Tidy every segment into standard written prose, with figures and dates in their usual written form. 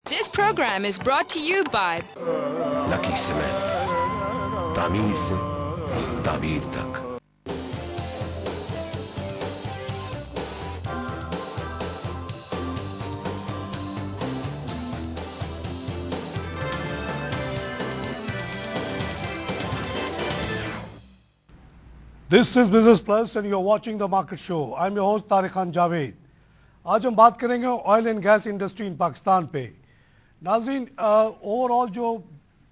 This program is brought to you by Lucky Cement. तामीर से ताबीर तक। This is Business Plus and you are watching the Market Show. I am your host Tariq Khan Javed. आज हम बात करेंगे oil and gas industry in Pakistan पे। नाज़रीन, overall जो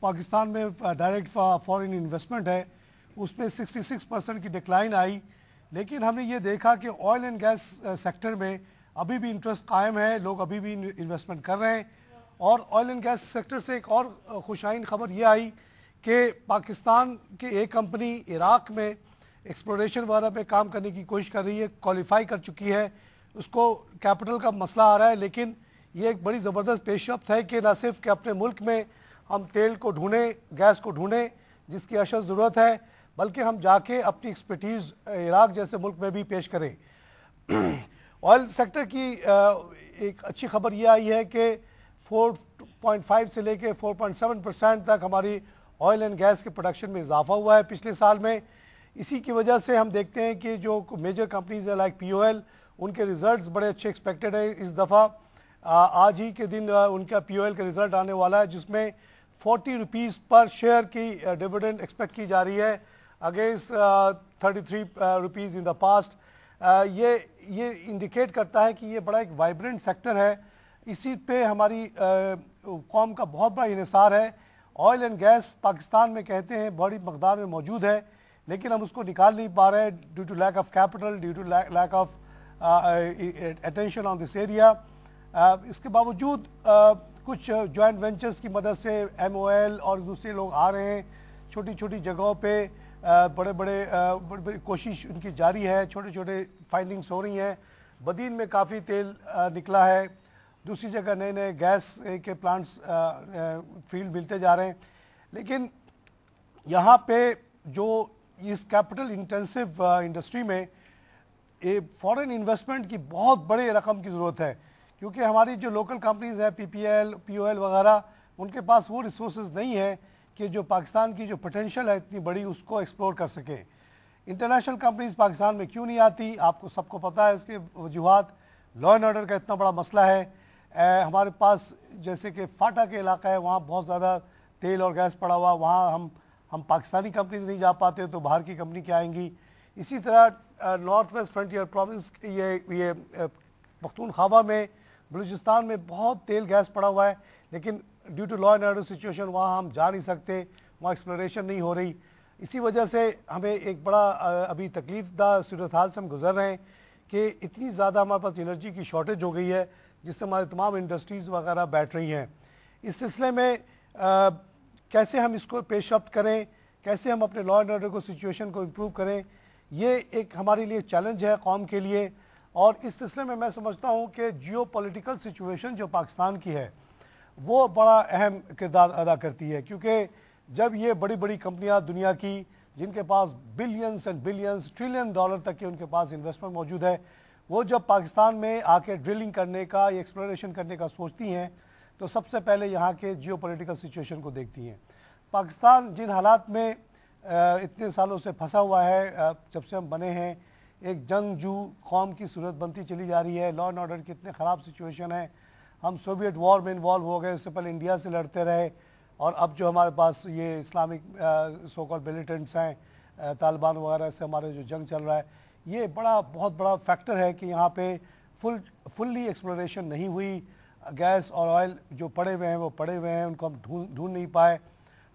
पाकिस्तान में डायरेक्ट फॉरेन इन्वेस्टमेंट है उसमें 66% की डिक्लाइन आई, लेकिन हमने ये देखा कि ऑयल एंड गैस सेक्टर में अभी भी इंटरेस्ट कायम है, लोग अभी भी इन्वेस्टमेंट कर रहे हैं। और ऑयल एंड गैस सेक्टर से एक और खुशाइन खबर ये आई कि पाकिस्तान की एक कंपनी इराक़ में एक्सप्लोरेशन वगैरह पे काम करने की कोशिश कर रही है, क्वालिफाई कर चुकी है। उसको कैपिटल का मसला आ रहा है, लेकिन ये एक बड़ी ज़बरदस्त पेशरफ्त है कि न सिर्फ कि अपने मुल्क में हम तेल को ढूंढें, गैस को ढूंढें जिसकी अशद ज़रूरत है, बल्कि हम जाके अपनी एक्सपर्टीज़ इराक़ जैसे मुल्क में भी पेश करें। ऑयल सेक्टर की एक अच्छी खबर ये आई है कि 4.5 से लेके 4.7% तक हमारी ऑयल एंड गैस के प्रोडक्शन में इजाफा हुआ है पिछले साल में। इसी की वजह से हम देखते हैं कि जो मेजर कंपनीज है लाइक POL, उनके रिजल्ट्स बड़े अच्छे एक्सपेक्टेड है। इस दफ़ा आज ही के दिन उनका POL का रिजल्ट आने वाला है जिसमें 40 रुपीज़ पर शेयर की डिविडेंड एक्सपेक्ट की जा रही है against 33 rupees in the past. ये इंडिकेट करता है कि ये बड़ा एक वाइब्रेंट सेक्टर है। इसी पे हमारी कौम का बहुत बड़ा इन्हिसार है। ऑयल एंड गैस पाकिस्तान में कहते हैं बड़ी मकदार में मौजूद है, लेकिन हम उसको निकाल नहीं पा रहे हैं due to lack of capital, due to lack of attention on this area. इसके बावजूद कुछ जॉइंट वेंचर्स की मदद से MOL और दूसरे लोग आ रहे हैं, छोटी छोटी जगहों पे बड़े बड़े कोशिश उनकी जारी है, छोटे छोटे फाइंडिंग्स हो रही हैं। बदीन में काफ़ी तेल निकला है, दूसरी जगह नए नए गैस के प्लांट्स फील्ड मिलते जा रहे हैं। लेकिन यहाँ पे जो इस कैपिटल इंटेंसिव इंडस्ट्री में फॉरेन इन्वेस्टमेंट की बहुत बड़े रकम की ज़रूरत है, क्योंकि हमारी जो लोकल कंपनीज हैं PPL, POL वगैरह, उनके पास वो रिसोर्सेज नहीं है कि जो पाकिस्तान की जो पोटेंशियल है इतनी बड़ी उसको एक्सप्लोर कर सकें। इंटरनेशनल कंपनीज पाकिस्तान में क्यों नहीं आती, आपको सबको पता है उसके वजूहात। लॉ एंड ऑर्डर का इतना बड़ा मसला है। हमारे पास जैसे कि फाटा के इलाका है, वहाँ बहुत ज़्यादा तेल और गैस पड़ा हुआ, वहाँ हम पाकिस्तानी कंपनीज नहीं जा पाते तो बाहर की कंपनी क्या आएंगी। इसी तरह नॉर्थ वेस्ट फ्रंटियर प्रोविंस ये पख्तूनख्वा में, बलूचिस्तान में बहुत तेल गैस पड़ा हुआ है, लेकिन due to law and order situation वहाँ हम जा नहीं सकते, वहाँ एक्सप्लोरेशन नहीं हो रही। इसी वजह से हमें एक बड़ा अभी तकलीफ़दा सूरत हाल से हम गुजर रहे हैं कि इतनी ज़्यादा हमारे पास एनर्जी की शॉर्टेज हो गई है जिससे हमारी तमाम इंडस्ट्रीज़ वगैरह बैठ रही हैं। इस सिलसिले में कैसे हम इसको पेशरफ्त करें, कैसे हम अपने लॉ एंड ऑर्डर को सिचुएशन को इम्प्रूव करें, ये एक हमारे लिए चैलेंज है कौम के लिए। और इस सिलसिले में मैं समझता हूँ कि जियोपॉलिटिकल सिचुएशन जो पाकिस्तान की है वो बड़ा अहम किरदार अदा करती है, क्योंकि जब ये बड़ी बड़ी कंपनियाँ दुनिया की जिनके पास billions and billions trillion dollar तक के उनके पास इन्वेस्टमेंट मौजूद है, वो जब पाकिस्तान में आके ड्रिलिंग करने का या एक्सप्लोरेशन करने का सोचती हैं तो सबसे पहले यहाँ के जियोपॉलिटिकल सिचुएशन को देखती हैं। पाकिस्तान जिन हालात में इतने सालों से फंसा हुआ है, जब से हम बने हैं, एक जंगजू कौम की सूरत बनती चली जा रही है। लॉ एंड ऑर्डर की इतने ख़राब सिचुएशन है, हम सोवियत वॉर में इन्वॉल्व हो गए, उससे पहले इंडिया से लड़ते रहे, और अब जो हमारे पास ये इस्लामिक सो कॉल्ड मिलिटेंट्स हैं, तालिबान वगैरह से हमारे जो जंग चल रहा है, ये बहुत बड़ा फैक्टर है कि यहाँ पे फुल्ली एक्सप्लोरेशन नहीं हुई। गैस और ऑयल जो पड़े हुए हैं वो पड़े हुए हैं, उनको हम ढूंढ नहीं पाए।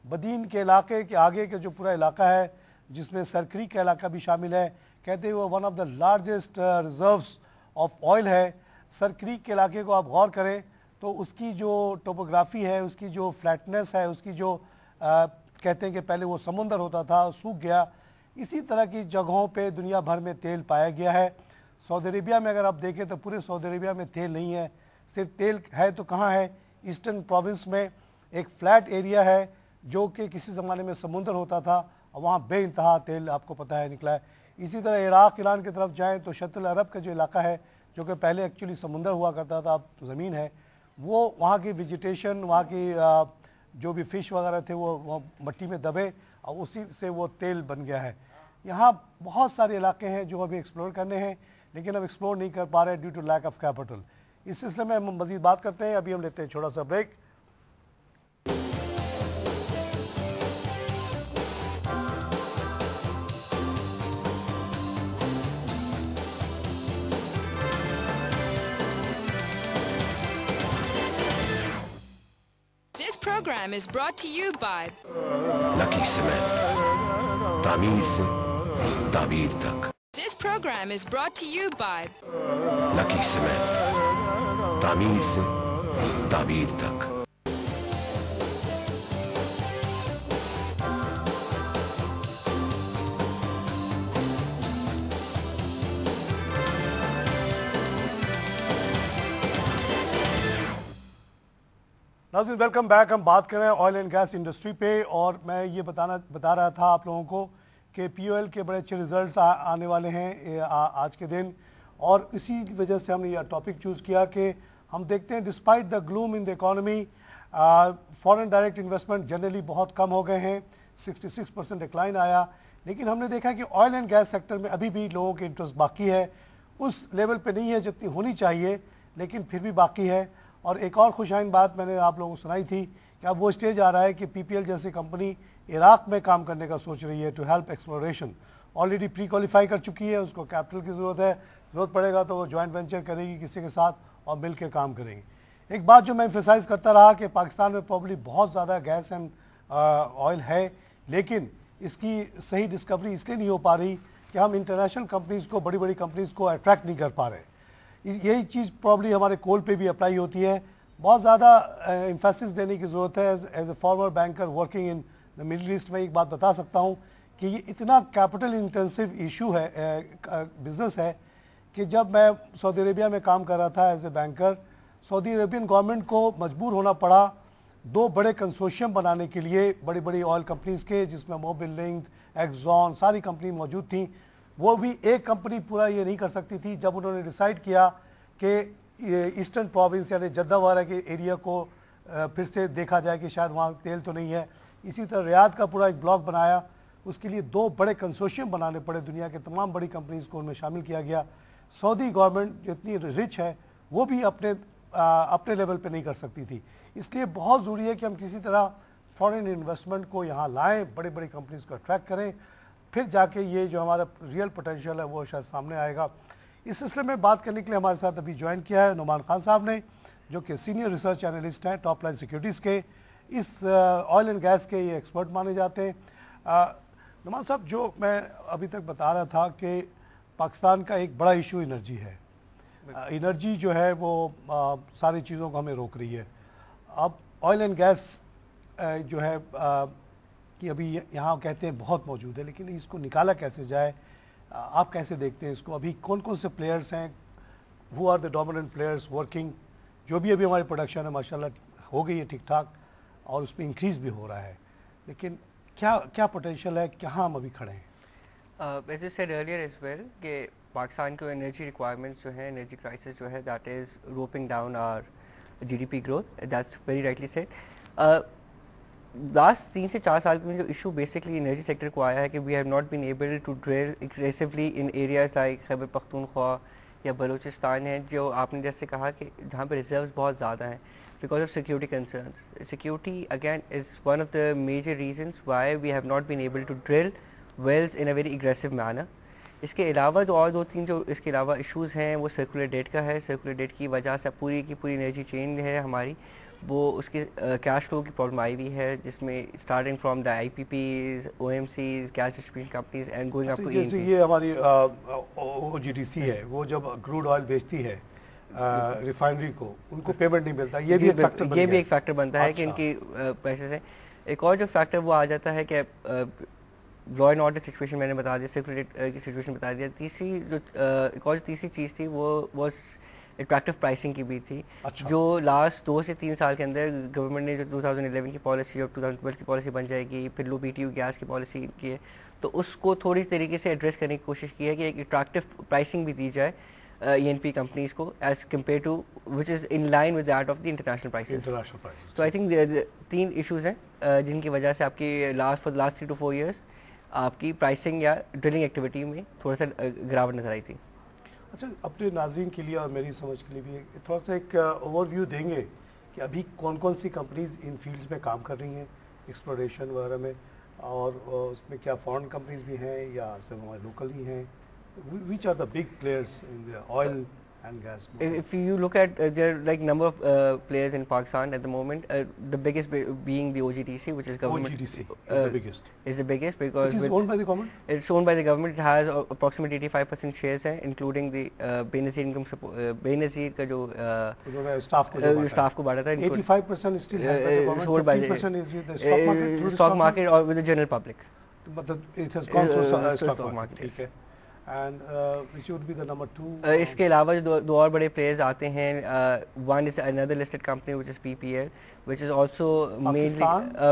बदीन के इलाके के आगे के जो पूरा इलाका है जिसमें सरकरी का इलाका भी शामिल है, कहते हुए one of the largest reserves of oil है। सरकरी के इलाके को आप गौर करें तो उसकी जो टोपोग्राफी है, उसकी जो फ्लैटनेस है, उसकी जो कहते हैं कि पहले वो समुंदर होता था, सूख गया। इसी तरह की जगहों पे दुनिया भर में तेल पाया गया है। सऊदी अरेबिया में अगर आप देखें तो पूरे सऊदी अरेबिया में तेल नहीं है, सिर्फ तेल है तो कहाँ है, ईस्टर्न प्रोविंस में एक फ्लैट एरिया है जो कि किसी ज़माने में समुंदर होता था, और वहाँ बेइंतहा तेल आपको पता है निकला है। इसी तरह इराक़ ईरान की तरफ जाएँ तो शतुल अरब का जो इलाका है, जो कि पहले एक्चुअली समुंदर हुआ करता था, अब ज़मीन है, वो वहाँ की वेजिटेशन, वहाँ की जो भी फिश वगैरह थे वो मिट्टी में दबे और उसी से वो तेल बन गया है। यहाँ बहुत सारे इलाके हैं जो अभी एक्सप्लोर करने हैं, लेकिन हम एक्सप्लोर नहीं कर पा रहे due to lack of capital. इस सिलसिले में हम मजीद बात करते हैं। अभी हम लेते हैं छोटा सा ब्रेक। This program is brought to you by Lucky Cement, तामीर से ताबीर तक। This program is brought to you by Lucky Cement, तामीर से ताबीर तक। नाज़रीन वेलकम बैक। हम बात कर रहे हैं ऑयल एंड गैस इंडस्ट्री पे, और मैं ये बता रहा था आप लोगों को कि पीओएल के बड़े अच्छे रिजल्ट्स आने वाले हैं आज के दिन, और इसी वजह से हमने यह टॉपिक चूज़ किया कि हम देखते हैं despite the gloom in the economy, foreign direct investment generally बहुत कम हो गए हैं, 66% डिक्लाइन आया, लेकिन हमने देखा कि ऑयल एंड गैस सेक्टर में अभी भी लोगों के इंटरेस्ट बाकी है, उस लेवल पे नहीं है जितनी होनी चाहिए, लेकिन फिर भी बाकी है। और एक और खुशहाइन बात मैंने आप लोगों को सुनाई थी कि अब वो स्टेज आ रहा है कि पीपीएल जैसी कंपनी इराक में काम करने का सोच रही है to help exploration. Already pre qualify कर चुकी है, उसको कैपिटल की ज़रूरत है, ज़रूरत पड़ेगा तो वो जॉइंट वेंचर करेगी किसी के साथ और मिल के काम करेंगे। एक बात जो मैं एम्फेसाइज करता रहा कि पाकिस्तान में प्रॉब्ली बहुत ज़्यादा गैस एंड ऑयल है, लेकिन इसकी सही डिस्कवरी इसलिए नहीं हो पा रही कि हम इंटरनेशनल कंपनीज़ को, बड़ी बड़ी कंपनीज़ को अट्रैक्ट नहीं कर पा रहे। यही चीज़ प्रॉब्ली हमारे कोल पे भी अप्लाई होती है। बहुत ज़्यादा एम्फेसिस देने की ज़रूरत है। As a former banker working in the Middle East में एक बात बता सकता हूँ कि ये इतना कैपिटल इंटेंसिव इशू है, बिज़नेस है, कि जब मैं सऊदी अरेबिया में काम कर रहा था as a banker, Saudi Arabian government को मजबूर होना पड़ा 2 बड़े कंसोर्शियम बनाने के लिए, बड़ी बड़ी ऑयल कंपनीज़ के, जिसमें मोबिल लिंक, एक्सॉन, सारी कंपनी मौजूद थी। वो भी एक कंपनी पूरा ये नहीं कर सकती थी। जब उन्होंने डिसाइड किया कि ईस्टर्न प्रोविंस यानी जद्दा वगैरह के एरिया को फिर से देखा जाए कि शायद वहाँ तेल तो नहीं है, इसी तरह रियाद का पूरा एक ब्लॉक बनाया। उसके लिए 2 बड़े कंसोर्शियम बनाने पड़े, दुनिया के तमाम बड़ी कंपनीज़ को उनमें शामिल किया गया। सऊदी गवर्नमेंट जितनी रिच है वो भी अपने लेवल पे नहीं कर सकती थी। इसलिए बहुत ज़रूरी है कि हम किसी तरह फॉरेन इन्वेस्टमेंट को यहाँ लाएँ, बड़ी बड़ी कंपनीज़ को अट्रैक्ट करें, फिर जाके ये जो हमारा रियल पोटेंशियल है वो शायद सामने आएगा। इस सिलसिले में बात करने के लिए हमारे साथ अभी ज्वाइन किया है नुमान खान साहब ने, जो कि सीनियर रिसर्च एनालिस्ट हैं टॉप लाइन सिक्योरिटीज़ के, इस ऑयल एंड गैस के ये एक्सपर्ट माने जाते हैं। नुमान साहब, जो मैं अभी तक बता रहा था कि पाकिस्तान का एक बड़ा इशू एनर्जी है। एनर्जी जो है वो सारी चीज़ों को हमें रोक रही है। अब ऑयल एंड गैस जो है कि अभी यहाँ कहते हैं बहुत मौजूद है, लेकिन इसको निकाला कैसे जाए, आप कैसे देखते हैं इसको? अभी कौन कौन से प्लेयर्स हैं, who are the dominant players working? जो भी अभी हमारी प्रोडक्शन है माशाल्लाह हो गई है ठीक ठाक, और उसमें इंक्रीज़ भी हो रहा है, लेकिन क्या पोटेंशियल है, कहाँ हम अभी खड़े हैं? As you said earlier as well कि पाकिस्तान को एनर्जी रिक्वायरमेंट्स जो है, एनर्जी क्राइसिस जो है, that is roping down our GDP growth, that's very rightly said. Last 3 से 4 साल में जो इशू बेसिकली एनर्जी सेक्टर को आया है कि we have not been able to drill aggressively in areas like Khyber Pakhtunkhwa या बलूचिस्तान है, जो आपने जैसे कहा कि जहाँ पे रिजर्व्स बहुत ज़्यादा हैं because of security concerns. Security again is one of the major reasons why we have not been able to drill wells in a very aggressive manner. इसके अलावा जो और 2-3 जो इसके अलावा इश्यूज़ हैं वो सर्कुलर डेट का है। सर्कुलर डेट की वजह से पूरी की पूरी एनर्जी चेन है हमारी, वो उसके कैश फ्लो की प्रॉब्लम आई हुई है, जिसमें starting from the IPPs, OMCs, gas distribution companies and going up to जैसे ये हमारी OGDC है, वो जब क्रूड ऑयल बेचती है रिफाइनरी को, उनको पेमेंट नहीं मिलता। ये भी एक फैक्टर बनता है कि इनकी पैसे से। एक और जो फैक्टर वो आ जाता है कि लॉ एंड ऑर्डर सिचुएशन मैंने बता दिया, सिक्योरिटी की सिचुएशन बता दिया। एक और तीसरी चीज़ थी वो अट्रैक्टिव प्राइसिंग की भी थी। अच्छा। जो लास्ट 2 से 3 साल के अंदर गवर्नमेंट ने जो 2011 की पॉलिसी और 2012 की पॉलिसी बन जाएगी, फिर लो BTU गैस की पॉलिसी की है, तो उसको थोड़ी तरीके से एड्रेस करने की कोशिश की है कि एक अट्रैक्टिव प्राइसिंग भी दी जाए E&P कंपनीज को as compare to which is in line with that of the international prices. International prices. तो आई थिंक 3 इश्यूज हैं जिनकी वजह से आपकी लास्ट 3 to 4 years आपकी प्राइसिंग या ड्रिलिंग एक्टिविटी में थोड़ा सा गिरावट नजर आई थी। अच्छा, अपने नाजरीन के लिए और मेरी समझ के लिए भी थोड़ा सा एक ओवरव्यू देंगे कि अभी कौन कौन सी कंपनीज इन फील्ड्स में काम कर रही हैं एक्सप्लोरेशन वगैरह में, और उसमें क्या फॉरेन कंपनीज भी हैं या सिर्फ हमारे लोकल ही हैं? Which are the big players in the oil and gas? If you look at there are like number of players in Pakistan at the moment, the biggest being the OGTC, which is government. OGTC is the biggest. Is the biggest because it is owned by the government. It's owned by the government. It has approximately 85% shares हैं, including the Benazir income support. Benazir का जो staff को बांटा था. 85% still held by the government. 50% is with the stock market. Through the stock market or with the general public. मतलब it has gone through stock market. ठीक है. And which would be the number 2? इसके अलावा जो दो और बड़े players आते हैं, one is another listed company which is PPL, which is also mainly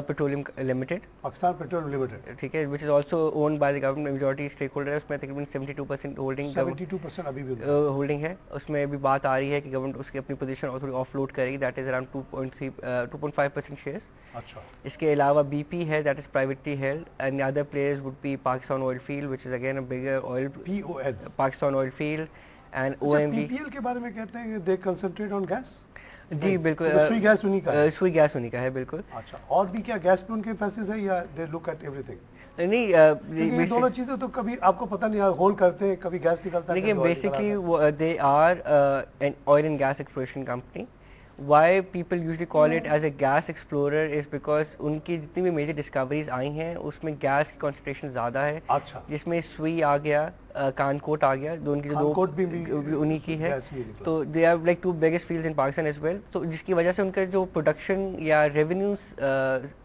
Petroleum Limited. Pakistan Petroleum Limited. ठीक है, which is also owned by the government, majority stakeholder है उसमें, तकरीबन 72% होल्डिंग 72% अभी भी होल्डिंग है उसमें। अभी बात आ रही है कि गवर्नमेंट उसकी अपनी पोजीशन और थोड़ी ऑफलोड करेगी, दैट इज अराउंड 2.5% शेयर्स। अच्छा। इसके अलावा BP है, that is privately held, and other players would be Pakistan oil field which is again a bigger oil, POL, Pakistan oil field, and OMV। PPL के बारे में कहते हैं दे कंसंट्रेट ऑन गैस? जी बिल्कुल, सुई गैस उन्हीं का है। सुई गैस उन्हीं का है, बिल्कुल। अच्छा, और भी क्या गैस पे उनके फैसेस है या दे लुक एट एवरीथिंग? नहीं, ये दोनों चीजें तो कभी आपको पता नहीं, होल्ड करते हैं, कभी गैस निकलता है। देखिए basically they are an oil and gas exploration company. Why people usually call it as a gas explorer is because उनकी जितनी भी मेजर डिस्कवरीज आई हैं उसमें गैस की कंसंट्रेशन ज़्यादा है। अच्छा। जिसमें सुई आ गया, कानकोट आ गया, जो उनकी दो उन्हीं की है। तो they are like 2 biggest fields in Pakistan as well. तो जिसकी वजह से उनका जो प्रोडक्शन या रेवेन्यू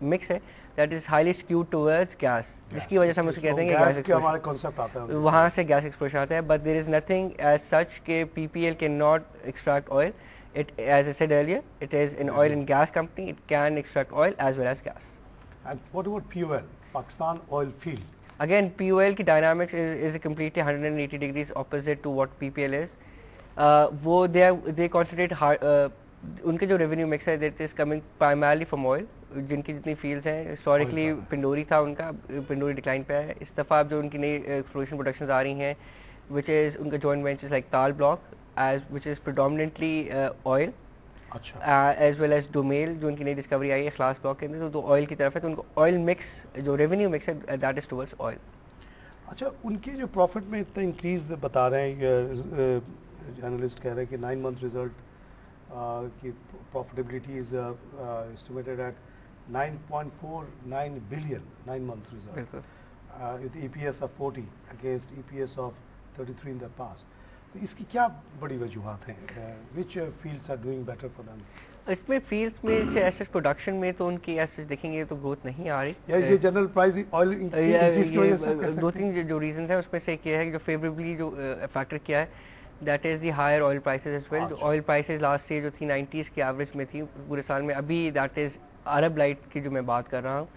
मिक्स है that is highly skewed towards gas, जिसकी वजह से हम उसे कहते हैं कि गैस के हमारे कांसेप्ट आता है, वहाँ से गैस एक्सप्लोरेशन आता है। But there is nothing as such के PPL can not extract oil. It, as I said earlier, it is an oil and gas company. It can extract oil as well as gas. And what about POL, Pakistan Oil Field? Again, POL की dynamics is completely 180 degrees opposite to what PPL is. वो they concentrate hard, उनके जो revenue mix है that is coming primarily from oil. जिनकी जितनी fields हैं historically Pindori था उनका, पिंडोरी decline पे है। इस दफ़ा अब जो उनकी नई exploration productions आ रही हैं which is उनका joint ventures like Tal Block, which is predominantly oil, अच्छा, as well as Domail जो उनकी नई डिस्कवरी आई है खलास ब्लॉक के अंदर, तो ऑयल की तरफ है। तो उनको ऑयल मिक्स जो रेवेन्यू मिक्स है दैट इज टुवर्ड्स ऑयल। अच्छा, उनकी जो प्रॉफिट में इतना इंक्रीज बता रहे हैं, एनालिस्ट कह रहे हैं कि 9 मंथ रिजल्ट की profitability is estimated at 9.49 billion 9 months result, with EPS of 40 against EPS of 33 in the past. तो इसकी क्या बड़ी वजूहात हैं? Which fields are doing better for them? इसमें फील्ड्स में से ऐसे प्रोडक्शन में तो उनकी ऐसे देखेंगे तो ग्रोथ नहीं आ रही। या ये जनरल प्राइस ऑयल इंक्रीज की वजह से? 2-3 जो रीजंस हैं उसमें से एक ये है कि जो फेवरेबली जो फैक्टर किया है that is the higher oil prices as well. Oil prices last year जो थी 90s के एवरेज में थी पूरे साल में, अभी दैट इज अरब लाइट की जो मैं बात कर रहा हूँ,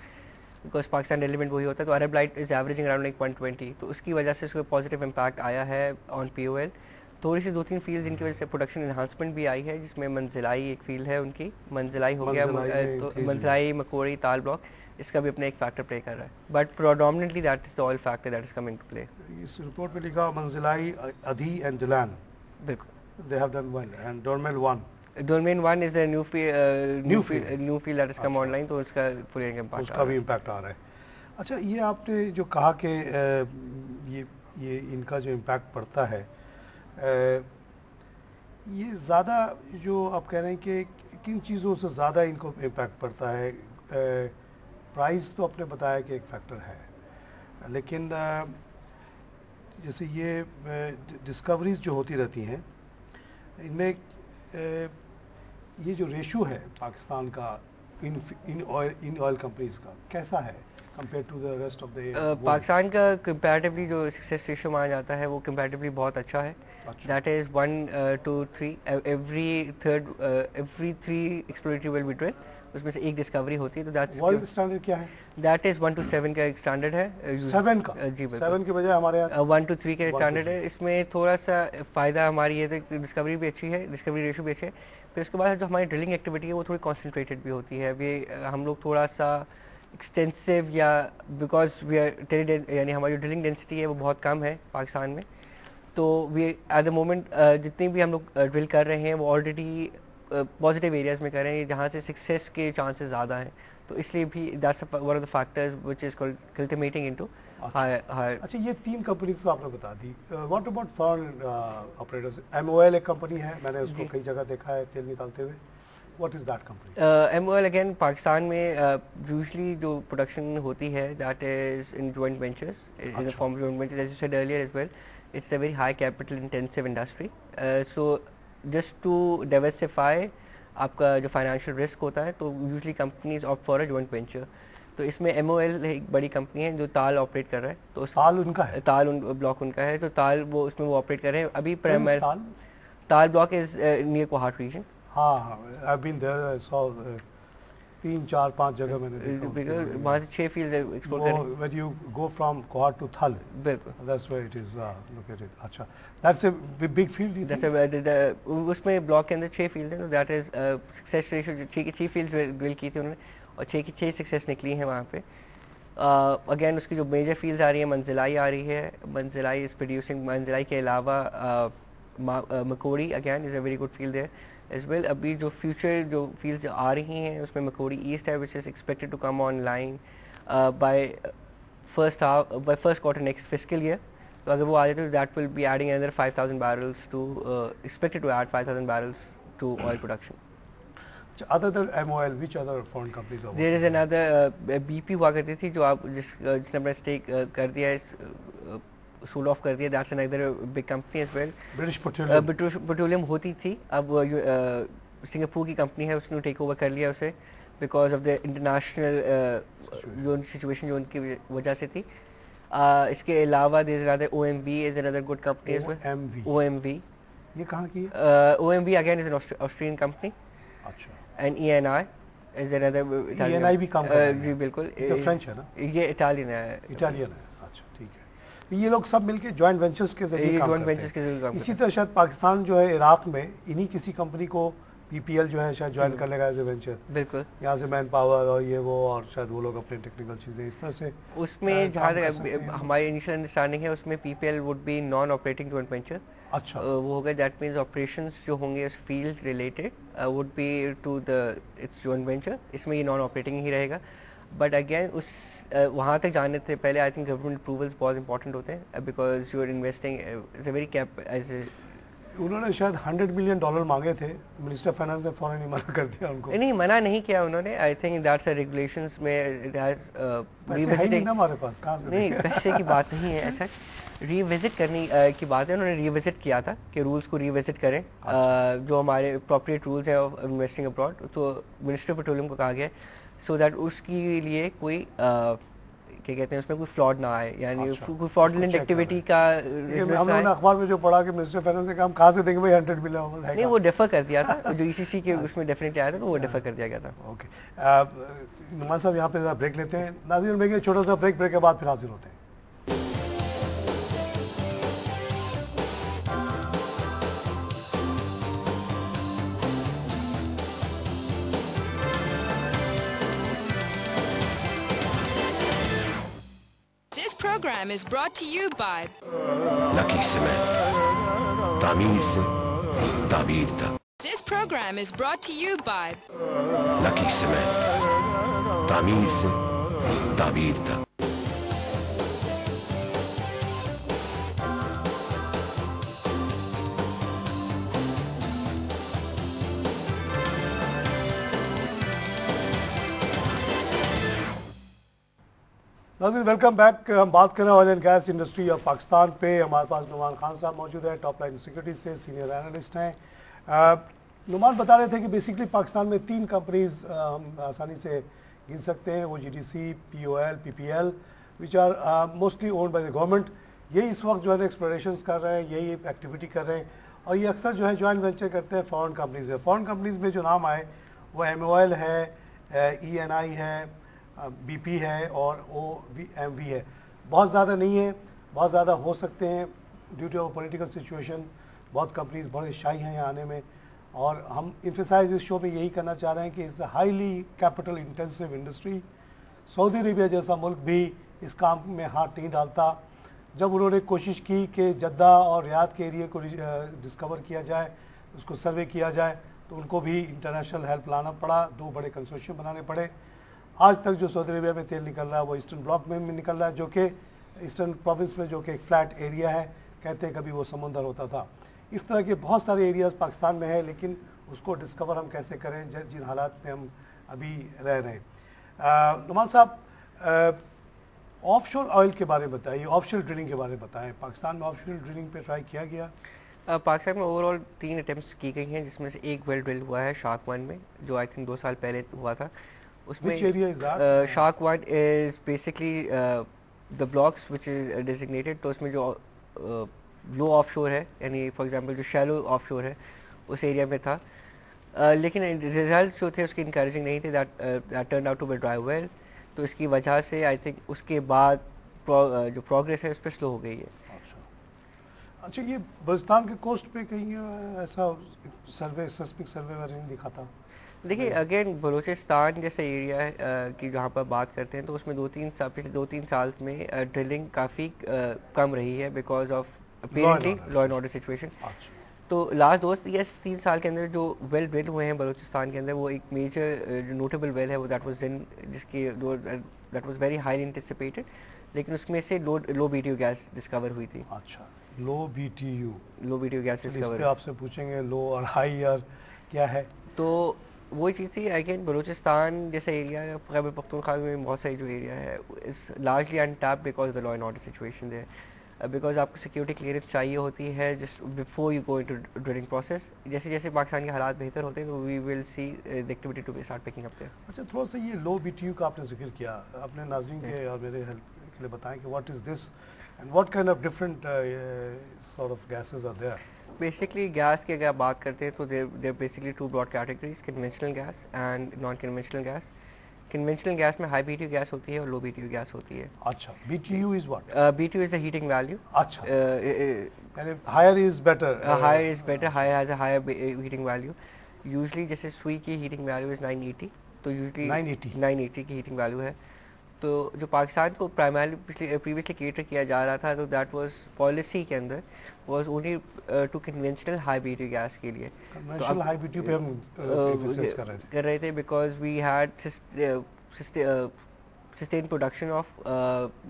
बिकॉज पाकिस्तान रेलिवेंट वही होता है, तो Arab light is averaging around like 120, तो उसकी वजह से उसको पॉजिटिव इम्पैक्ट आया है ऑन POL। थोड़ी सी 2-3 फील्ड जिनकी वजह से प्रोडक्शन एनहांसमेंट भी आई है, जिसमें मंजिलाई एक फील्ड है उनकी, मंजिलाई हो गया, तो मंजिलाई, मकोरी, ताल ब्लॉक, इसका भी अपने एक फैक्टर प्ले कर रहा है। But predominantly that is the oil factor that is coming to play. इस रिपोर्ट में लिखा मंजिलाई, अधी एंड दुलान, बिल्कुल they have done well, and डोरमेल 1 Domain 1 is the new field that has come online, तो उसका फुल इम्पैक्ट, उसका भी इम्पैक्ट आ रहा है। अच्छा, ये आपने जो कहा कि ये इनका जो इम्पैक्ट पड़ता है, ये ज़्यादा जो आप कह रहे हैं कि किन चीज़ों से ज़्यादा इनको इम्पैक्ट पड़ता है? प्राइस तो आपने बताया कि एक फैक्टर है, लेकिन जैसे ये डिस्कवरीज जो होती रहती हैं इनमें ये जो रेशो है पाकिस्तान का इन ऑयल कंपनीज का कैसा है compare to the rest of the Pakistan का कंपैरेटिवली जो सक्सेस रेशियो माना जाता है वो कंपैरेटिवली बहुत अच्छा है. That is 1 to 3 every 3 exploratory well drill उसमें से एक डिस्कवरी होती है. तो दैट्स वर्ल्ड स्टैंडर्ड क्या है? दैट इज 1 to 7 का एक स्टैंडर्ड है. 7 का? जी बिल्कुल. 7 के बजाय हमारे यहाँ 1 to 3 का स्टैंडर्ड है. इसमें थोड़ा सा फ़ायदा हमारी ये है डिस्कवरी भी अच्छी है, डिस्कवरी रेशियो भी अच्छे है. फिर उसके बाद जो हमारी ड्रिलिंग एक्टिविटी है वो थोड़ी कॉन्सेंट्रेटेड भी होती है. अभी हम लोग थोड़ा सा एक्सटेंसिव या बिकॉज वी आर यानी हमारी जो ड्रिलिंग डेंसिटी है वो बहुत कम है पाकिस्तान में. तो वी एट द मोमेंट जितनी भी हम लोग ड्रिल कर रहे हैं वो ऑलरेडी पॉजिटिव एरियाज में कर रहे हैं जहाँ से सक्सेस के चांसेस ज़्यादा हैं. तो इसलिए भी that's one of the factors which is cultivating into higher. अच्छा, ये 3 कंपनीज तो आपने बता दी. What about foreign operators? MOL एक कंपनी है, मैंने उसको कई जगह देखा है तेल निकालते हुए. What is that company? MOL again Pakistan में यूजुअली जो प्रोडक्शन होती है that is in joint ventures in the form of joint ventures. As you said earlier as well, it's a very high capital intensive industry. So just to diversify आपका जो financial risk होता है तो usually companies opt for a joint venture. तो इसमें MOL एक बड़ी company है जो ताल ऑपरेट कर रहा है. तो ताल उनका है? ताल ब्लॉक उनका है. तो ताल वो उसमें वो ऑपरेट कर रहे हैं अभी. Tal block is near Kohat region. हाँ, I've been there. I saw 3, 4, 5 जगह मैंने देखा. वहाँ से 6 फील्ड एक्सप्लोर करें. When you go from Kohat to Thal, बिल्कुल, that's where it is located. अच्छा, that's a big field. उसमें ब्लॉक के अंदर 6 फील्ड हैं. तो that is success ratio 6 field drill की थी उन्होंने और 6 की 6 सक्सेस निकली हैं वहाँ पे. अगेन उसकी जो मेजर फील्ड्स आ रही है, मंजिलाई आ रही है. मंजिलाई इज प्रोड्यूसिंग. मंजिलाई के अलावा Makori again is a very good field है एज वेल. अभी जो फ्यूचर जो फील्ड्स आ रही हैं उसमें मकोड़ी ईस्ट है which is expected to come on line by first quarter next fiscal year. तो अगर वो आ जाए तो that will be adding another 5,000 barrels to expected to add 5,000 barrels to oil production. Other than MOL, which other foreign companies are working? There is another BP हुआ करती थी जो आप जिसने अपना स्टेक कर दिया है, सोल्ड ऑफ कर दिया. That's another big company as well. British Petroleum होती थी. अब सिंगापुर की कंपनी है उसने टेक ओवर कर लिया उसे बिकॉज ऑफ द इंटरनेशनल जो सिचुएशन जो उनकी वजह से थी. इसके अलावा there is another OMV is another good company as well. OMV ये कहाँ की है? OMV again is an Australian company. अच्छा. And ENI is another. ENI भी कंपनी है? जी बिल्कुल. ये फ्रेंच है ना? ये इटालियन है. इटालियन है. अच्छा, ठीक है. तो ये लोग सब मिलके जॉइंट वेंचर्स के जरिए काम करते हैं. इसी तरह शायद पाकिस्तान जो है इराक में इन्हीं किसी कंपनी को PPL जो है शायद ज्वाइन कर लेगा एज ए वेंचर. बिल्कुल. यहाँ से मैन पावर और ये वो और शायद वो लोग अपने टेक्निकल चीज़ें इस तरह से उसमें जहाँ तक हमारी इनिशियल अंडरस्टैंडिंग है उसमें PPL would be non operating joint venture. अच्छा, वो होगा. दैट मीन्स ऑपरेशंस जो होंगे उस field related would be to the its joint venture. इसमें ये नॉन ऑपरेटिंग ही रहेगा. बट अगेन उस वहाँ तक जाने से पहले आई थिंक गवर्नमेंट अप्रूवल्स बहुत इंपॉर्टेंट होते हैं because you are investing it's a very cap as a. उन्होंने शायद $100 मिलियन मांगे थे. मिनिस्टर फाइनेंस ने फौरन ही मना कर दिया उनको. नहीं, मना नहीं किया उन्होंने. I think that's a regulations में इट हैज रिविजिटिंग. हमारे पास कहाँ से? नहीं, पैसे की बात नहीं है. ऐसा रिविजिट करने की बात है. उन्होंने रिविजिट किया था कि रूल्स को रिविजिट करें. जो हमारे अप्रोप्रिएट रूल्स हैं ऑफ इन्वेस्टिंग अब्रॉड. तो मिनिस्टर पेट्रोलियम को कहा गया सो दैट उसके लिए कोई क्या कहते हैं उसमें कोई फ्रॉड ना आए. यानी कोई फ्रॉडलेंट एक्टिविटी का. हम लोगों ने अखबार में जो पढ़ा कि मिनिस्टर फाइनेंस ने कहा हम कहाँ से देंगे भाई 100 मिलियन. नहीं, वो डेफर कर दिया था. जो ECC के उसमें डेफिनेटली आया था तो वो डेफर कर दिया गया था. ओके. नुमान साहब यहाँ पे ब्रेक लेते हैं. नाज़रीन भाई छोटा सा ब्रेक के बाद फिर हाजिर होते हैं. This program is brought to you by Lucky Cement, तामीर से ताबीर तक. This program is brought to you by Lucky Cement, तामीर से ताबीर तक. नाज़रीन वेलकम बैक. हम बात कर रहे हैं oil and gas industry of Pakistan पे. हमारे पास नुमान खान साहब मौजूद है, टॉप लाइन सिक्योरिटी से सीनियर एनालिस्ट हैं. नुमान बता रहे थे कि बेसिकली पाकिस्तान में 3 कंपनीज हम आसानी से गिन सकते हैं, OGDC, POL, PPL, which are mostly owned by the government. यही इस वक्त जो है एक्सप्लोरेशंस कर रहे हैं, यही एक्टिविटी कर रहे हैं, और ये अक्सर जो है जॉइंट वेंचर करते हैं फॉरेन कंपनीज है। फॉरेन कंपनीज में जो नाम आए वो MOL है, ENI है, BP है और OMV है। बहुत ज़्यादा नहीं है, बहुत ज़्यादा हो सकते हैं ड्यू टू पॉलिटिकल सिचुएशन। बहुत कंपनीज बड़े शाही हैं यहाँ आने में, और हम इम्फेसाइज इस शो में यही करना चाह रहे हैं कि it's highly capital intensive industry. Saudi Arabia जैसा मुल्क भी इस काम में हाथ नहीं डालता। जब उन्होंने कोशिश की कि जद्दा और रियाद के एरिया को डिस्कवर किया जाए, उसको सर्वे किया जाए, तो उनको भी इंटरनेशनल हेल्प लाना पड़ा, 2 बड़े कंसोर्शियम बनाने पड़े। आज तक जो सऊदी अरेबिया में तेल निकल रहा है वो ईस्टर्न ब्लॉक में निकल रहा है, जो कि ईस्टर्न प्रोविंस में, जो कि एक फ्लैट एरिया है, कहते हैं कभी वो समुंदर होता था। इस तरह के बहुत सारे एरियाज़ पाकिस्तान में है, लेकिन उसको डिस्कवर हम कैसे करें जिन हालात में हम अभी रह रहे हैं। नुमान साहब, ऑफशोर ऑयल के बारे में बताइए, ऑफशोर ड्रिलिंग के बारे में बताएं। पाकिस्तान में ऑफशोर ड्रिलिंग पे ट्राई किया गया? पाकिस्तान में ओवरऑल 3 अटेम्प्ट्स की गई हैं, जिसमें से एक वेल ड्रिल हुआ है शार्क 1 में, जो आई थिंक 2 साल पहले हुआ था। उसमें Which area is that? Shark 1 is basically the blocks which is designated. तो उसमें जो लो ऑफशोर है, यानी फॉर एग्जांपल जो शैलो ऑफशोर है, उस एरिया में था। लेकिन रिजल्ट जो थे उसके इनकरेजिंग नहीं थे। That turn out to be dry well. तो इसकी वजह से आई थिंक उसके बाद जो प्रोग्रेस है उस पर स्लो हो गई है। अच्छा, ये बलूचिस्तान के कोस्ट पे कहीं ऐसा सर्वे, सिस्मिक सर्वे वगैरह नहीं दिखा था? देखिए अगेन बलूचिस्तान जैसा एरिया है की जहाँ पर बात करते हैं, तो उसमें पिछले 2-3 साल में ड्रिलिंग काफ़ी कम रही है because of apparently law and order situation. तो लास्ट 2-3 साल के अंदर जो वेल ड्रिल हुए हैं बलूचिस्तान के अंदर, वो एक मेजर जो नोटेबल वेल है वो दैट वाज इन, जिसकी that was very highly anticipated, लेकिन उसमें से लो BTU गैस डिस्कवर हुई थी। अच्छा, लो BTU गैस डिस्कवर। आपसे पूछेंगे लो और हाई और क्या है। तो वही चीज़ थी। अगेन बलूचिस्तान जैसा एरिया है, खैबर पख्तूनख्वा में बहुत सारी जो एरिया है is largely untapped because the law and order situation there. Because आपको सिक्योरिटी क्लियरेंस चाहिए होती है just before you go into drilling process. जैसे जैसे पाकिस्तान के हालात बेहतर होते हैं तो we will see the activity to start picking up there. अच्छा, थोड़ा सा ये लो BTU का आपने जिक्र किया, अपने नाज़रीन के और मेरे हेल्प के लिए बताएं कि what is this and what kind of different sort of gases are there? Basically gas की अगर आप बात करते हैं तो there basically 2 broad categories, conventional gas and non conventional gas. Conventional gas में हाई BTU गैस होती है और लो BTU गैस होती है। अच्छा, BTU is what? BTU is the heating value. अच्छा, यानी higher is better? Higher is better, higher has a higher heating value. Usually जैसे सुई की हीटिंग वैल्यू इज 980, तो यूजुअली 980 की हीटिंग वैल्यू है। तो जो पाकिस्तान को प्राइमरली प्रीवियसली केटर किया जा रहा था, तो दैट वाज पॉलिसी के अंदर was only to conventional high BTU gas के लिए। कन्वेंशनल हाई BTU पे हम एम्फेसिस कर रहे थे because we had sustain production of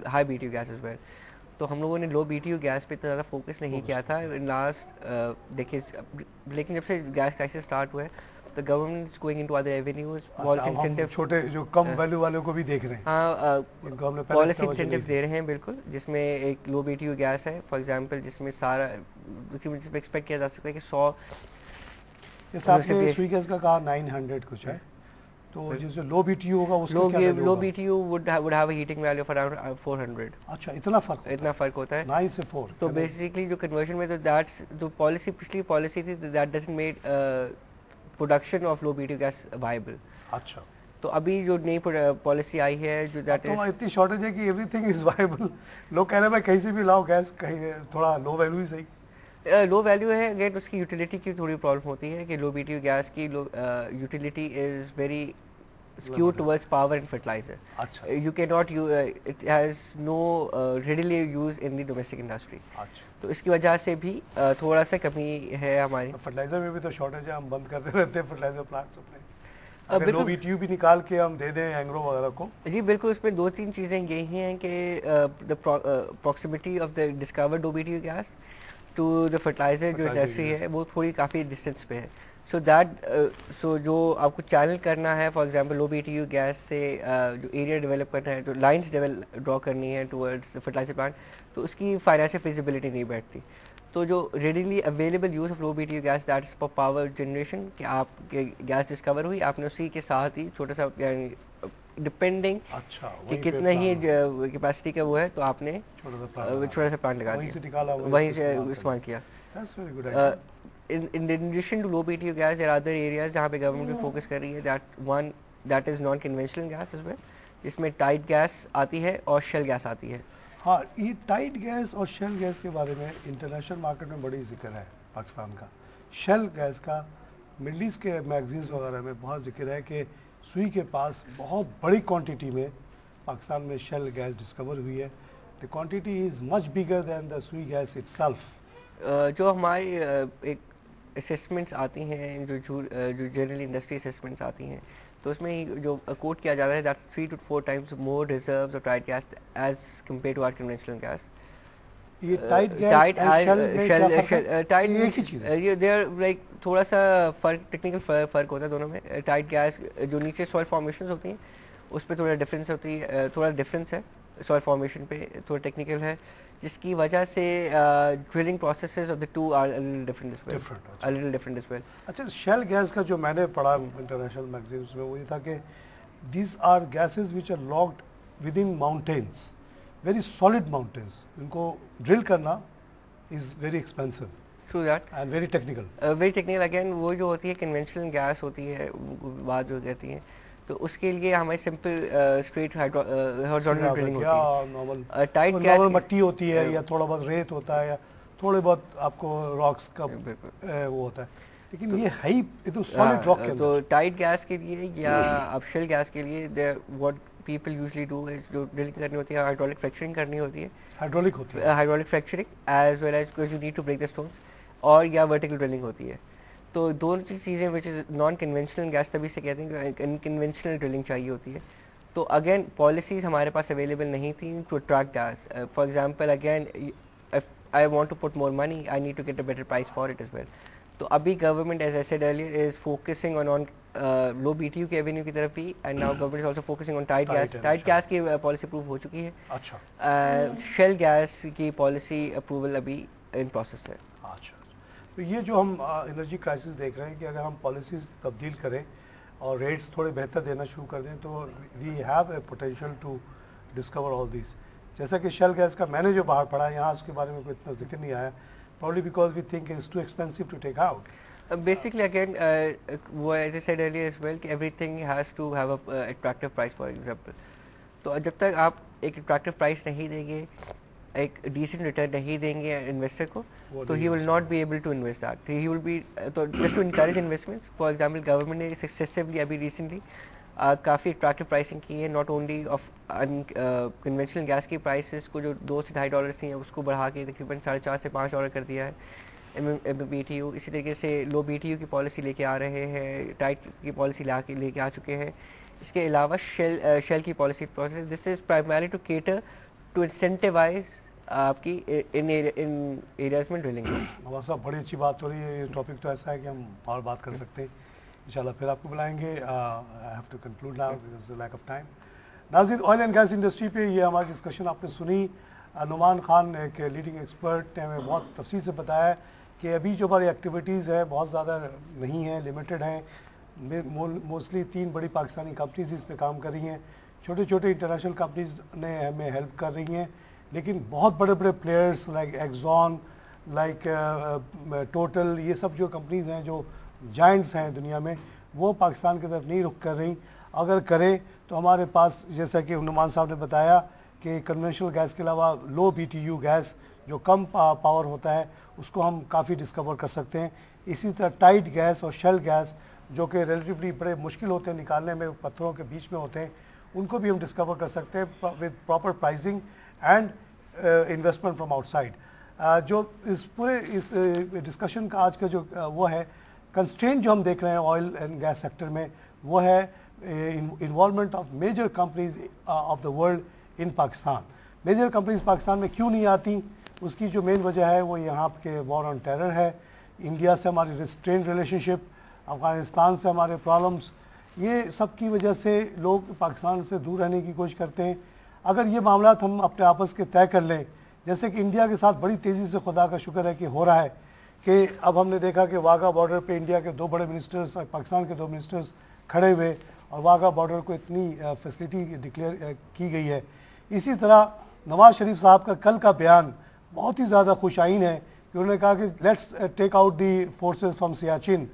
high BTU gas as well. तो हम लोगों ने लो BTU गैस पे इतना ज़्यादा फोकस नहीं किया था लास्ट देखिए। लेकिन जब से गैस क्राइसिस स्टार्ट हुआ है the government is going into other avenues, policy incentive, छोटे जो कम वैल्यू वालों को भी देख रहे हैं। हाँ, इनको हमने पॉलिसी इंसेंटिव्स दे रहे हैं बिल्कुल, जिसमें एक लो BTU गैस है फॉर एग्जांपल, जिसमें सारा जिसमें एक्सपेक्ट किया जा सकता है कि 100 जैसे आपने सुई गैस का कहा 900 कुछ है, तो जैसे लो BTU होगा उसका क्या value low BTU would have a heating value of around 400। अच्छा, इतना फर्क होता है 9 से 4। तो बेसिकली जो कन्वर्जन में तो दैट्स जो पॉलिसी पिछली पॉलिसी थी that doesn't made production of low BTU gas viable. अच्छा, तो अभी जो नई पॉलिसी आई है जो दैट इज इतनी शॉर्टेज है कि एवरीथिंग इज वायबल। लोग कह रहे हैं भाई कहीं से भी लाओ गैस, कहीं थोड़ा लो वैल्यू ही सही। लो वैल्यू है, अगेन उसकी यूटिलिटी की थोड़ी प्रॉब्लम होती है कि लो BTU गैस की utility is very skewed towards power and fertilizer. अच्छा, you cannot it has no readily use in the domestic industry. अच्छा, तो इसकी वजह से भी थोड़ा सा कमी है हमारी। फर्टिलाइजर में भी तो शॉर्टेज है, हम बंद करते रहते हैं फर्टिलाइजर प्लांट्स अपने। अगर लो BTU भी निकाल के हम दे दें एंग्रो वगैरह को। जी बिल्कुल, उसमें 2-3 चीज़ें यही हैं कि the proximity of the discovered low BTU gas to the fertiliser जो इंडस्ट्री है वो थोड़ी काफ़ी डिस्टेंस पे है। सो जो आपको चैनल करना है for example low BTU gas से जो एरिया डेवलप करना है, जो लाइंस ड्रॉ करनी है टुवर्ड्स द फर्टिलाइजर प्लांट, तो उसकी फाइनेंशियल फिजिबिलिटी नहीं बैठती। तो जो readily available use of low BTU gas that is for power generation कि आप गैस डिस्कवर हुई, आपने उसी के साथ ही छोटा सा डिपेंडिंग अच्छा कि कितना ही कैपेसिटी का वो है, तो आपने छोटा सा प्लांट लगा वहीं से दिया, निकाला, वहीं से इस्तेमाल किया. That's very good idea. In addition to low BTU gas, there are other areas जहाँ पे गवर्नमेंट भी फोकस कर रही है. that is non conventional gas as well, जिसमें टाइट गैस आती है और शेल गैस आती है. हाँ, ये टाइट गैस और शेल गैस के बारे में इंटरनेशनल मार्केट में बड़ी जिक्र है पाकिस्तान का. शेल गैस का मिडल ईस्ट के मैगजीन्स वगैरह में बहुत जिक्र है कि सुई के पास बहुत बड़ी क्वांटिटी में पाकिस्तान में शेल गैस डिस्कवर हुई है. The quantity is much bigger than the सुई गैस इटसेल्फ. जो हमारी एक असेसमेंट्स आती हैं, जो जनरल इंडस्ट्री असेसमेंट्स आती हैं, तो उसमें जो कोट किया जाता है that's 3 to 4 times more reserves of tight gas as compared to our conventional gas. ये टाइट गैस और शेल में क्या फर्क है? टाइट ये एक ही चीज़ है. ये देयर लाइक थोड़ा सा फर्क, टेक्निकल फर्क होता है दोनों में. टाइट गैस जो नीचे सॉइल फॉर्मेशंस होती हैं उस पर थोड़ा डिफरेंस होती है, थोड़ा डिफरेंस है सॉइल फॉर्मेशन पे, थोड़ा टेक्निकल है, जिसकी वजह से drilling processes of the two are a little different as well. अच्छा, शेल गैस का जो मैंने पढ़ा इंटरनेशनल मैगजीन्स में वो ये था कि these are gases which are locked within mountains, very solid mountains. इनको ड्रिल करना is very expensive. True that. And very technical. Very technical. Again वो जो होती है कन्वेंशनल गैस होती है, बात जो कहती है, तो उसके लिए हमारी सिंपल स्ट्रेट हॉरिजॉन्टल ड्रिलिंग होती है. नॉर्मल टाइट गैस मट्टी होती है या थोड़ा बहुत रेत होता है या थोड़े बहुत आपको रॉक्स का वो होता है, लेकिन ये है ही एकदम सॉलिड रॉक के अंदर. तो टाइट गैस के लिए या अब शेल गैस के लिए there what people usually do is, जो ड्रिलिंग करनी होती है हाइड्रोलिक फ्रैक्चरिंग करनी होती है. हाइड्रोलिक होती है. Hydraulic fracturing as well as because you need to break the stones, और या वर्टिकल ड्रिलिंग होती है. तो दोनों चीज़ें which is non conventional gas तभी से कहते हैं कि अनकन्वेंशनल ड्रिलिंग चाहिए होती है. तो अगेन पॉलिसीज़ हमारे पास अवेलेबल नहीं थी to attract gas. For example again if I want to put more money I need to get a better price for it as well. तो अभी government as I said earlier is focusing on low BTU के avenue की तरफ भी, and now government is also focusing on tight gas. Tight gas की policy approve हो चुकी है. अच्छा. शेल गैस की पॉलिसी अप्रूवल अभी इन प्रोसेस है. अच्छा, तो ये जो हम एनर्जी क्राइसिस देख रहे हैं कि अगर हम पॉलिसीज़ तब्दील करें और रेट्स थोड़े बेहतर देना शुरू कर दें तो we have a potential to discover all this. जैसा कि शेल गैस का मैंने जो बाहर पढ़ा यहाँ उसके बारे में कोई इतना जिक्र नहीं आया, probably because we think it's too expensive to take out. Basically again, as I said earlier as well, everything has to have a attractive price. For example, तो जब तक आप एक attractive price नहीं देंगे, एक decent return नहीं देंगे इन्वेस्टर को, तो he will not be able to invest that. He will be तो just to encourage investments. For example, government ने successively अभी recently काफ़ी attractive pricing की है, not only of conventional gas की prices को जो $2 से $2.5 थी उसको बढ़ा के तकरीबन $4.5 से $5 कर दिया है MMBTU. इसी तरीके से लो BTU की पॉलिसी लेके आ रहे हैं, टाइट की पॉलिसी लेके आ चुके हैं. इसके अलावा शेल की policy process, this is primarily to cater to incentivise आपकी इन एरियाज में ड्रिलिंग. नवाज साहब, बड़ी अच्छी बात हो रही है. ये टॉपिक तो ऐसा है कि हम और बात कर सकते हैं. इंशाल्लाह फिर आपको बुलाएंगे. I have to conclude now because lack of time. नाज़रीन, ऑयल एंड गैस इंडस्ट्री पे ये हमारी डिस्कशन आपने सुनी. नुमान खान एक लीडिंग एक्सपर्ट ने हमें बहुत तफसील से बताया कि अभी जो हमारी एक्टिविटीज़ है बहुत ज़्यादा नहीं हैं, लिमिटेड हैं. मोस्टली 3 बड़ी पाकिस्तानी कंपनीज इस पे काम कर रही हैं. छोटे छोटे इंटरनेशनल कंपनीज ने हमें हेल्प कर रही हैं, लेकिन बहुत बड़े बड़े players like Exxon, like Total, ये सब जो कंपनीज हैं जो जाइंट्स हैं दुनिया में, वो पाकिस्तान की तरफ नहीं रुख कर रही. अगर करें तो हमारे पास, जैसा कि नुमान साहब ने बताया, कि कन्वेंशनल गैस के अलावा लो BTU गैस जो कम पावर होता है उसको हम काफ़ी डिस्कवर कर सकते हैं. इसी तरह टाइट गैस और शेल गैस जो कि रिलेटिवली बड़े मुश्किल होते हैं निकालने में, पत्थरों के बीच में होते हैं, उनको भी हम डिस्कवर कर सकते हैं with proper pricing and investment from outside. जो इस पूरे इस डिस्कशन का आज का जो वो है कंस्ट्रेंट जो हम देख रहे हैं ऑयल एंड गैस सेक्टर में, वो है involvement of major companies of the world in Pakistan. Major companies Pakistan में क्यों नहीं आती, उसकी जो मेन वजह है वो यहाँ के वॉर ऑन टेरर है, इंडिया से हमारी रिस्ट्रेंड रिलेशनशिप, अफ़गानिस्तान से हमारे प्रॉब्लम्स, ये सब की वजह से लोग पाकिस्तान से दूर रहने की कोशिश करते हैं. अगर ये मामला हम अपने आपस के तय कर लें जैसे कि इंडिया के साथ बड़ी तेज़ी से खुदा का शुक्र है कि हो रहा है कि अब हमने देखा कि वाघा बॉर्डर पे इंडिया के 2 बड़े मिनिस्टर्स और पाकिस्तान के 2 मिनिस्टर्स खड़े हुए और वाघा बॉर्डर को इतनी फैसिलिटी डिक्लेयर की गई है। इसी तरह नवाज शरीफ साहब का कल का बयान बहुत ही ज़्यादा खुशाइन है कि उन्होंने कहा कि let's take out the forces from Siachen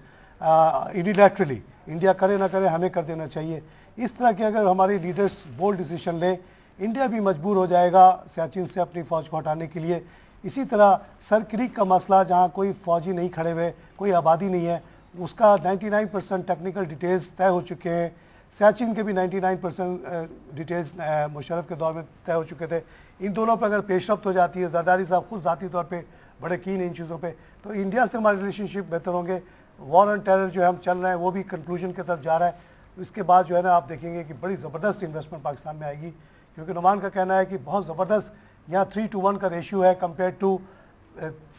unilaterally, India करे ना करे हमें कर देना चाहिए। इस तरह के अगर हमारे लीडर्स बोल्ड डिसीजन लें, इंडिया भी मजबूर हो जाएगा सियाचिन से अपनी फ़ौज को हटाने के लिए। इसी तरह सर क्रीक का मसला, जहाँ कोई फ़ौजी नहीं खड़े हुए, कोई आबादी नहीं है, उसका 99% टेक्निकल डिटेल्स तय हो चुके हैं। सियाचिन के भी 99% डिटेल्स मुशर्रफ के दौर में तय हो चुके थे। इन दोनों पर अगर पेशरफ्त हो जाती है, जरदारी साहब खुद ज़ाती तौर पे बड़े कीन इन चीज़ों पे, तो इंडिया से हमारे रिलेशनशिप बेहतर होंगे। वॉर ऑन टेरर जो हम चल रहे हैं वो भी कंक्लूजन की तरफ जा रहा है। इसके बाद जो है ना आप देखेंगे कि बड़ी ज़बरदस्त इन्वेस्टमेंट पाकिस्तान में आएगी, क्योंकि नुमान का कहना है कि बहुत ज़बरदस्त यहाँ 3-1 का रेशियो है कंपेयर टू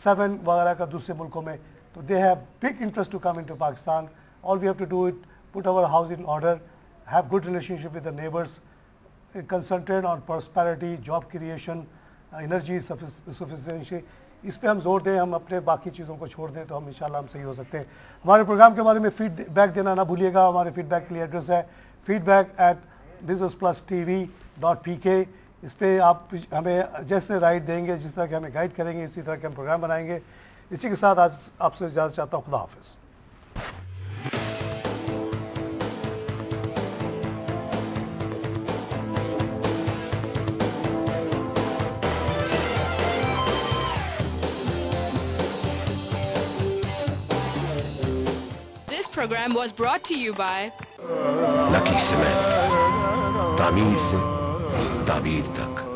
7 वगैरह का दूसरे मुल्कों में। तो they have big interest to come into Pakistan. All we have to do it, put our house in order, have good relationship with the neighbours, concentrate on prosperity, job creation, energy sufficiency. इस पे हम जोर दें, हम अपने बाकी चीज़ों को छोड़ दें तो हम इंशाल्लाह हम सही हो सकते हैं। हमारे प्रोग्राम के बारे में फीडबैक देना ना भूलिएगा। हमारे फीडबैक के लिए एड्रेस है feedback@businessplusTV.pk। इस पर आप हमें जैसे राइट देंगे, जिस तरह के हमें गाइड करेंगे, इसी तरह के हम प्रोग्राम बनाएंगे। इसी के साथ आज आपसे इजाज़त चाहता हूँ। खुदा हाफिज़। This program was brought to you by Lucky Cement, तामीर से ताबीर तक।